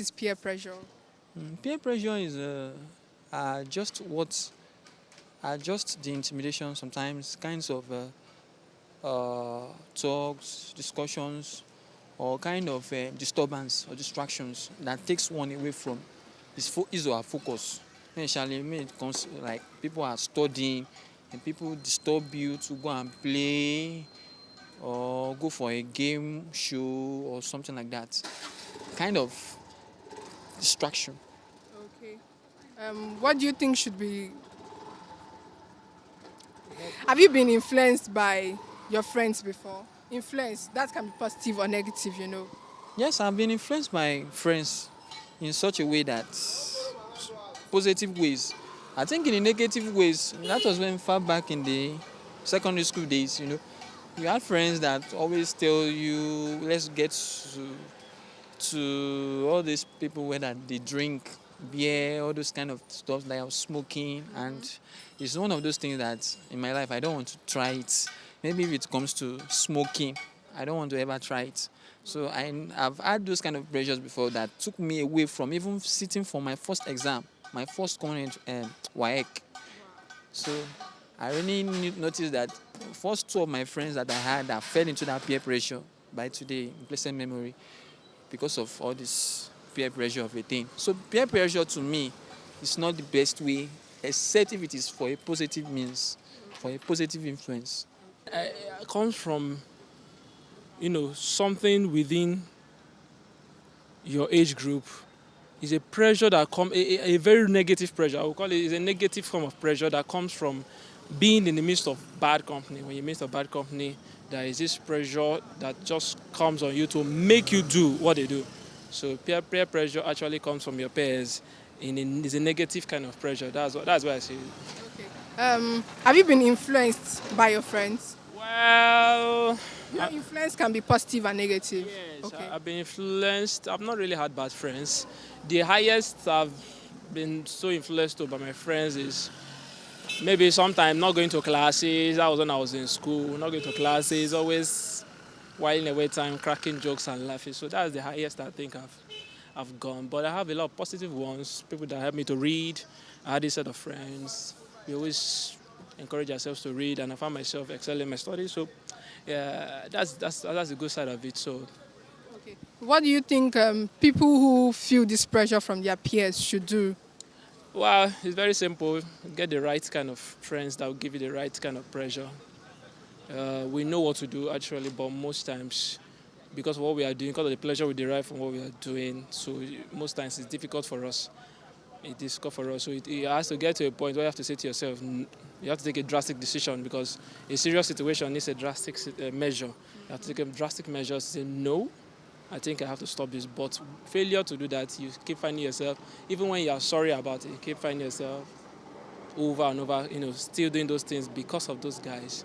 is peer pressure? Peer pressure is just what just the intimidation sometimes, kinds of talks, discussions, or kind of disturbance or distractions that takes one away from his or her focus. Especially when it comes like people are studying and people disturb you to go and play or go for a game show or something like that. Kind of distraction. Okay. What do you think should be? Have you been influenced by your friends before? Influence that can be positive or negative. Yes, I've been influenced by friends in such a way that positive ways. I think in the negative ways, that was when far back in the secondary school days, you had friends that always tell you, let's get to all these people whether they drink beer, all those kind of stuff like smoking, and it's one of those things that in my life I don't want to try it. Maybe if it comes to smoking, I don't want to ever try it. So I've had those kind of pressures before that took me away from even sitting for my first exam, my first common WAEC. So I really noticed that first two of my friends that I had that fell into that peer pressure by today in pleasant memory because of all this peer pressure of a thing. So peer pressure to me is not the best way, except if it is for a positive means, for a positive influence. It comes from, something within your age group. Is a pressure that comes, a very negative pressure. I would call it is a negative form of pressure that comes from being in the midst of bad company. When you're in the midst of bad company, there is this pressure that just comes on you to make you do what they do. So peer pressure actually comes from your peers. It's a negative kind of pressure. That's why I say it. Have you been influenced by your friends? Well, Influence can be positive and negative. yes, Okay. I've been influenced. I've not really had bad friends. The highest I've been so influenced by my friends is maybe sometimes not going to classes. That was when I was in school. Not going to classes, always whiling away time, cracking jokes and laughing. So that's the highest I think I've gone. But I have a lot of positive ones. People that help me to read. I had this set of friends. We always encourage ourselves to read, and I found myself excelling in my studies. So yeah, that's the good side of it. So Okay. What do you think people who feel this pressure from their peers should do? well, it's very simple. Get the right kind of friends that will give you the right kind of pressure. We know what to do actually, but most times, because of what we are doing, because of the pleasure we derive from what we are doing, so most times it's difficult for us. It's difficult for us. So it has to get to a point where you have to say to yourself, you have to take a drastic decision because a serious situation needs a drastic measure. You have to take a drastic measure, say no. I think I have to stop this. But failure to do that, you keep finding yourself, even when you are sorry about it, you keep finding yourself over and over, still doing those things because of those guys.